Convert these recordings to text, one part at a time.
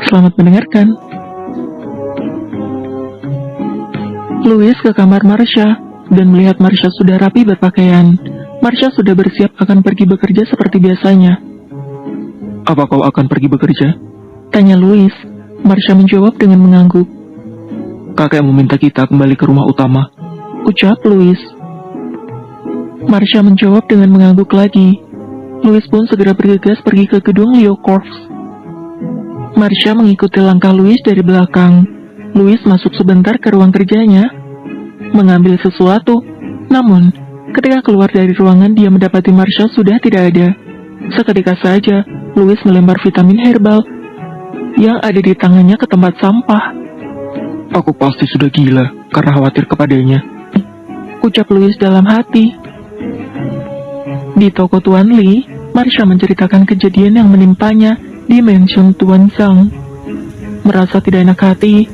Selamat mendengarkan. Louis ke kamar Marsha dan melihat Marsha sudah rapi berpakaian. Marsha sudah bersiap akan pergi bekerja seperti biasanya. Apa kau akan pergi bekerja? Tanya Louis. Marsha menjawab dengan mengangguk. Kakek meminta kita kembali ke rumah utama, ucap Louis. Marsha menjawab dengan mengangguk lagi. Louis pun segera bergegas pergi ke gedung Leo Corps. Marsha mengikuti langkah Louis dari belakang. Louis masuk sebentar ke ruang kerjanya, mengambil sesuatu. Namun, ketika keluar dari ruangan dia mendapati Marsha sudah tidak ada. Seketika saja, Louis melempar vitamin herbal yang ada di tangannya ke tempat sampah. Aku pasti sudah gila karena khawatir kepadanya, ucap Louis dalam hati. Di toko Tuan Lee, Marsha menceritakan kejadian yang menimpanya di mansion Tuan Zhang. Merasa tidak enak hati,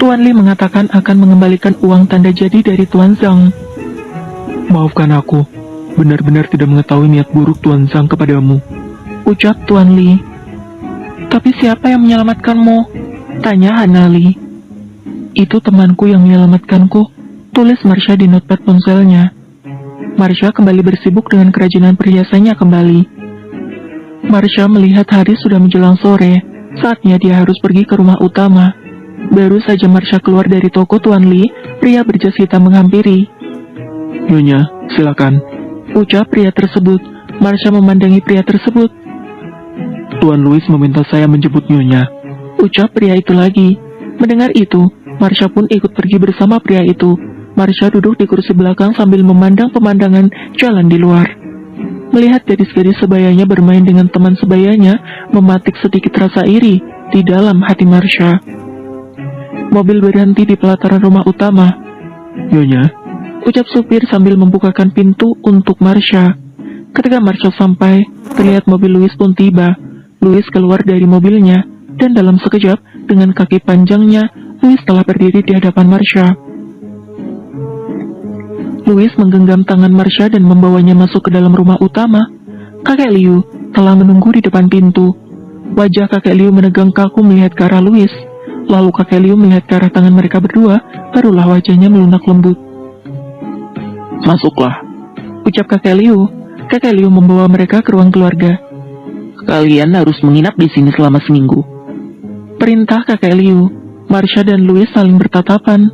Tuan Lee mengatakan akan mengembalikan uang tanda jadi dari Tuan Zhang. Maafkan aku, benar-benar tidak mengetahui niat buruk Tuan Zhang kepadamu, ucap Tuan Lee. Tapi siapa yang menyelamatkanmu? Tanya Hana Lee. Itu temanku yang menyelamatkanku, tulis Marsha di notepad ponselnya. Marsha kembali bersibuk dengan kerajinan perhiasannya kembali. Marsha melihat hari sudah menjelang sore, saatnya dia harus pergi ke rumah utama. Baru saja Marsha keluar dari toko Tuan Lee, pria berjas hitam menghampiri. Nyonya, silakan, ucap pria tersebut. Marsha memandangi pria tersebut. Tuan Louis meminta saya menjemput Nyonya, ucap pria itu lagi. Mendengar itu, Marsha pun ikut pergi bersama pria itu. Marsha duduk di kursi belakang sambil memandang pemandangan jalan di luar. Melihat gadis-gadis sebayanya bermain dengan teman sebayanya, mematik sedikit rasa iri di dalam hati Marsha. Mobil berhenti di pelataran rumah utama. Nyonya, ucap supir sambil membukakan pintu untuk Marsha. Ketika Marsha sampai, terlihat mobil Louis pun tiba. Louis keluar dari mobilnya, dan dalam sekejap, dengan kaki panjangnya, Louis telah berdiri di hadapan Marsha. Louis menggenggam tangan Marsha dan membawanya masuk ke dalam rumah utama. Kakek Liu telah menunggu di depan pintu. Wajah kakek Liu menegang kaku melihat ke arah Louis. Lalu kakek Liu melihat ke arah tangan mereka berdua, barulah wajahnya melunak lembut. Masuklah, ucap kakek Liu. Kakek Liu membawa mereka ke ruang keluarga. Kalian harus menginap di sini selama seminggu, perintah kakek Liu. Marsha dan Louis saling bertatapan.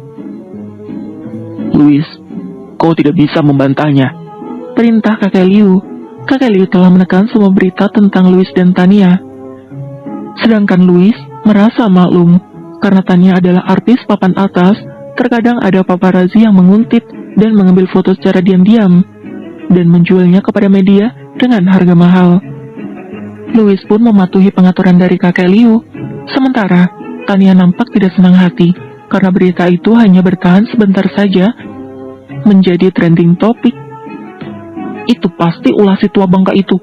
Louis, kau tidak bisa membantahnya, perintah kakek Liu. Kakek Liu telah menekan semua berita tentang Louis dan Tania. Sedangkan Louis merasa maklum, karena Tania adalah artis papan atas. Terkadang ada paparazzi yang menguntit dan mengambil foto secara diam-diam, dan menjualnya kepada media dengan harga mahal. Louis pun mematuhi pengaturan dari kakek Liu. Sementara, Tania nampak tidak senang hati, karena berita itu hanya bertahan sebentar saja menjadi trending topik. Itu pasti ulah si tua bangka itu,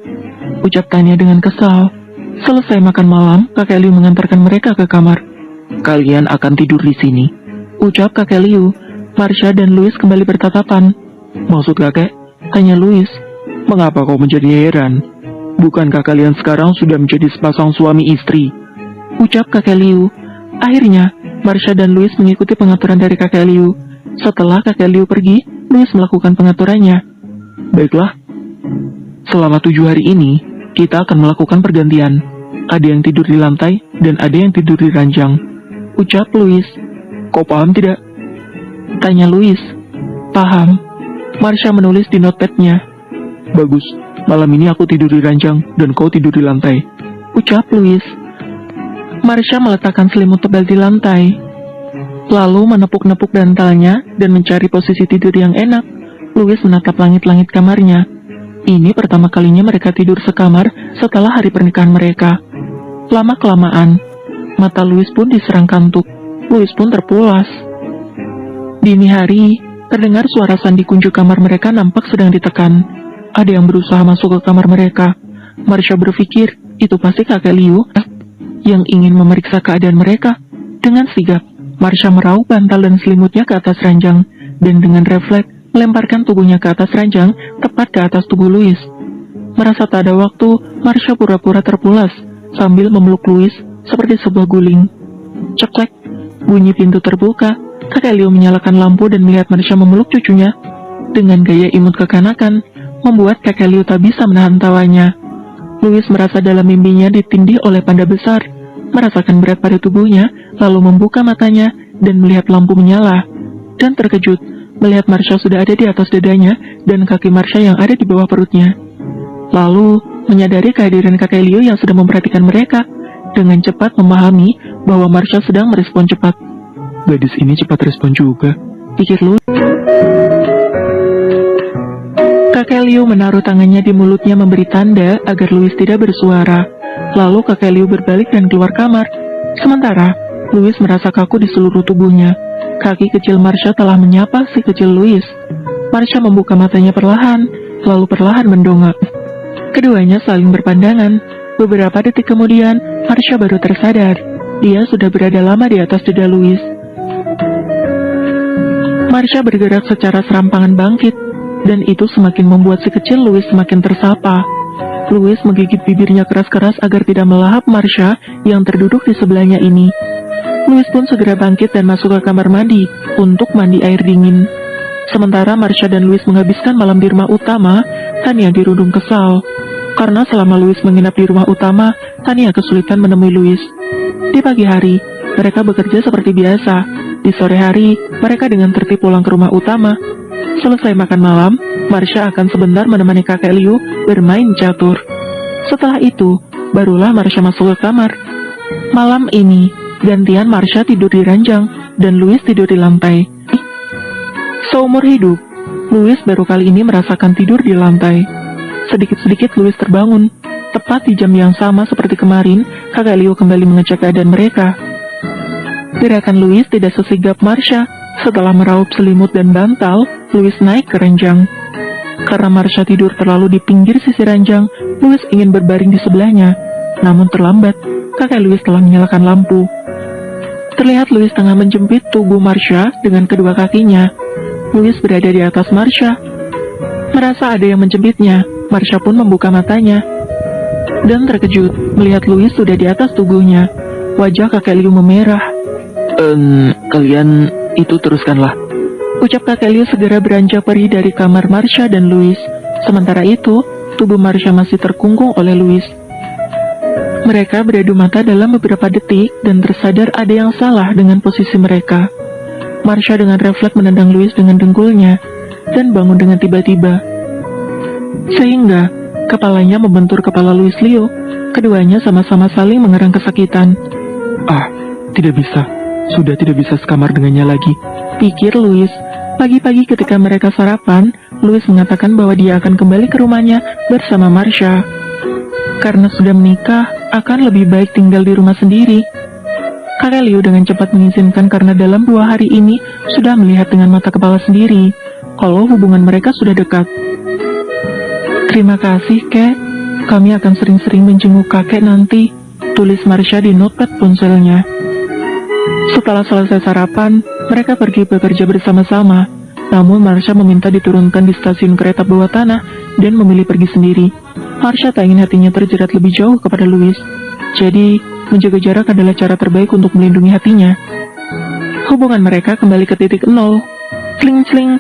ucap Tania dengan kesal. Selesai makan malam, kakek Liu mengantarkan mereka ke kamar. Kalian akan tidur di sini, ucap kakek Liu. Marsha dan Louis kembali bertatapan. Maksud kakek? Tanya Louis. Mengapa kau menjadi heran? Bukankah kalian sekarang sudah menjadi sepasang suami istri? Ucap kakek Liu. Akhirnya, Marsha dan Louis mengikuti pengaturan dari kakek Liu. Setelah kakek Liu pergi, Louis melakukan pengaturannya. Baiklah, selama 7 hari ini, kita akan melakukan pergantian. Ada yang tidur di lantai, dan ada yang tidur di ranjang, ucap Louis. Kau paham tidak? Tanya Louis. Paham. Marsha menulis di notepadnya. Bagus, malam ini aku tidur di ranjang, dan kau tidur di lantai, ucap Louis. Marsha meletakkan selimut tebal di lantai, lalu menepuk-nepuk bantalnya dan mencari posisi tidur yang enak. Louis menatap langit-langit kamarnya. Ini pertama kalinya mereka tidur sekamar setelah hari pernikahan mereka. Lama-kelamaan, mata Louis pun diserang kantuk. Louis pun terpulas. Dini hari, terdengar suara sandi kunci kamar mereka nampak sedang ditekan. Ada yang berusaha masuk ke kamar mereka. Marsha berpikir, itu pasti kakek Liu yang ingin memeriksa keadaan mereka. Dengan sigap, Marsha meraup bantal dan selimutnya ke atas ranjang, dan dengan refleks melemparkan tubuhnya ke atas ranjang, tepat ke atas tubuh Louis. Merasa tak ada waktu, Marsha pura-pura terpulas, sambil memeluk Louis seperti sebuah guling. Ceklek, bunyi pintu terbuka. Kakek Liu menyalakan lampu dan melihat Marsha memeluk cucunya. Dengan gaya imut kekanakan, membuat kakek Liu tak bisa menahan tawanya. Louis merasa dalam mimpinya ditindih oleh panda besar, merasakan berat pada tubuhnya, lalu membuka matanya dan melihat lampu menyala. Dan terkejut, melihat Marsha sudah ada di atas dadanya dan kaki Marsha yang ada di bawah perutnya. Lalu, menyadari kehadiran kakek Liu yang sedang memperhatikan mereka, dengan cepat memahami bahwa Marsha sedang merespon cepat. Gadis ini cepat respon juga, pikir Louis. Kakek Liu menaruh tangannya di mulutnya memberi tanda agar Louis tidak bersuara. Lalu kakek Liu berbalik dan keluar kamar. Sementara, Louis merasa kaku di seluruh tubuhnya. Kaki kecil Marsha telah menyapa si kecil Louis. Marsha membuka matanya perlahan, lalu perlahan mendongak. Keduanya saling berpandangan. Beberapa detik kemudian, Marsha baru tersadar. Dia sudah berada lama di atas dada Louis. Marsha bergerak secara serampangan bangkit, dan itu semakin membuat si kecil Louis semakin tersapa. Louis menggigit bibirnya keras-keras agar tidak melahap Marsha yang terduduk di sebelahnya ini. Louis pun segera bangkit dan masuk ke kamar mandi untuk mandi air dingin. Sementara Marsha dan Louis menghabiskan malam di rumah utama, Tania dirundung kesal. Karena selama Louis menginap di rumah utama, Tania kesulitan menemui Louis. Di pagi hari, mereka bekerja seperti biasa. Di sore hari, mereka dengan tertib pulang ke rumah utama. Selesai makan malam, Marsha akan sebentar menemani kakek Liu bermain catur. Setelah itu, barulah Marsha masuk ke kamar. Malam ini, gantian Marsha tidur di ranjang, dan Louis tidur di lantai. Seumur hidup, Louis baru kali ini merasakan tidur di lantai. Sedikit-sedikit Louis terbangun. Tepat di jam yang sama seperti kemarin, kakek Liu kembali mengecek keadaan mereka. Gerakan Louis tidak sesigap Marsha. Setelah meraup selimut dan bantal, Louis naik ke ranjang. Karena Marsha tidur terlalu di pinggir sisi ranjang, Louis ingin berbaring di sebelahnya. Namun terlambat, kakek Louis telah menyalakan lampu. Terlihat Louis tengah menjepit tubuh Marsha dengan kedua kakinya. Louis berada di atas Marsha. Merasa ada yang menjepitnya, Marsha pun membuka matanya. Dan terkejut melihat Louis sudah di atas tubuhnya. Wajah kakek Liu memerah. Kalian itu teruskanlah, ucap kakek Liu segera beranjak pergi dari kamar Marsha dan Louis. Sementara itu, tubuh Marsha masih terkungkung oleh Louis. Mereka beradu mata dalam beberapa detik dan tersadar ada yang salah dengan posisi mereka. Marsha dengan refleks menendang Louis dengan dengkulnya dan bangun dengan tiba-tiba. Sehingga, kepalanya membentur kepala Louis Liu. Keduanya sama-sama saling mengerang kesakitan. Tidak bisa. Sudah tidak bisa sekamar dengannya lagi, pikir Louis. Pagi-pagi ketika mereka sarapan, Louis mengatakan bahwa dia akan kembali ke rumahnya bersama Marsha. Karena sudah menikah, akan lebih baik tinggal di rumah sendiri. Kakek Liu dengan cepat mengizinkan karena dalam 2 hari ini sudah melihat dengan mata kepala sendiri kalau hubungan mereka sudah dekat. Terima kasih, Kek. Kami akan sering-sering menjenguk kakek nanti, tulis Marsha di notepad ponselnya. Setelah selesai sarapan, mereka pergi bekerja bersama-sama. Namun Marsha meminta diturunkan di stasiun kereta bawah tanah dan memilih pergi sendiri. Marsha tak ingin hatinya terjerat lebih jauh kepada Louis. Jadi, menjaga jarak adalah cara terbaik untuk melindungi hatinya. Hubungan mereka kembali ke titik nol. Sling-sling.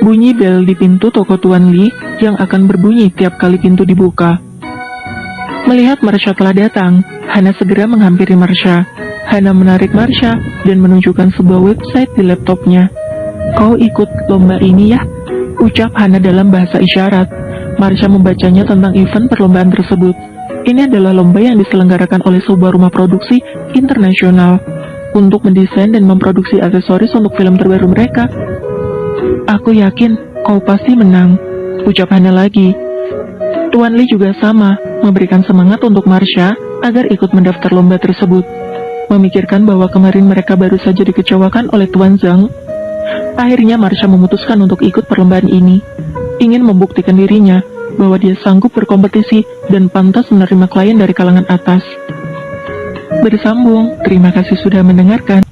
Bunyi bel di pintu toko Tuan Li yang akan berbunyi tiap kali pintu dibuka. Melihat Marsha telah datang, Hana segera menghampiri Marsha. Hana menarik Marsha dan menunjukkan sebuah website di laptopnya. Kau ikut lomba ini ya? Ucap Hana dalam bahasa isyarat. Marsha membacanya tentang event perlombaan tersebut. Ini adalah lomba yang diselenggarakan oleh sebuah rumah produksi internasional untuk mendesain dan memproduksi aksesoris untuk film terbaru mereka. Aku yakin kau pasti menang, ucap Hana lagi. Tuan Li juga sama, memberikan semangat untuk Marsha agar ikut mendaftar lomba tersebut. Memikirkan bahwa kemarin mereka baru saja dikecewakan oleh Tuan Zhang, akhirnya Marsha memutuskan untuk ikut perlombaan ini. Ingin membuktikan dirinya bahwa dia sanggup berkompetisi dan pantas menerima klien dari kalangan atas. Bersambung, terima kasih sudah mendengarkan.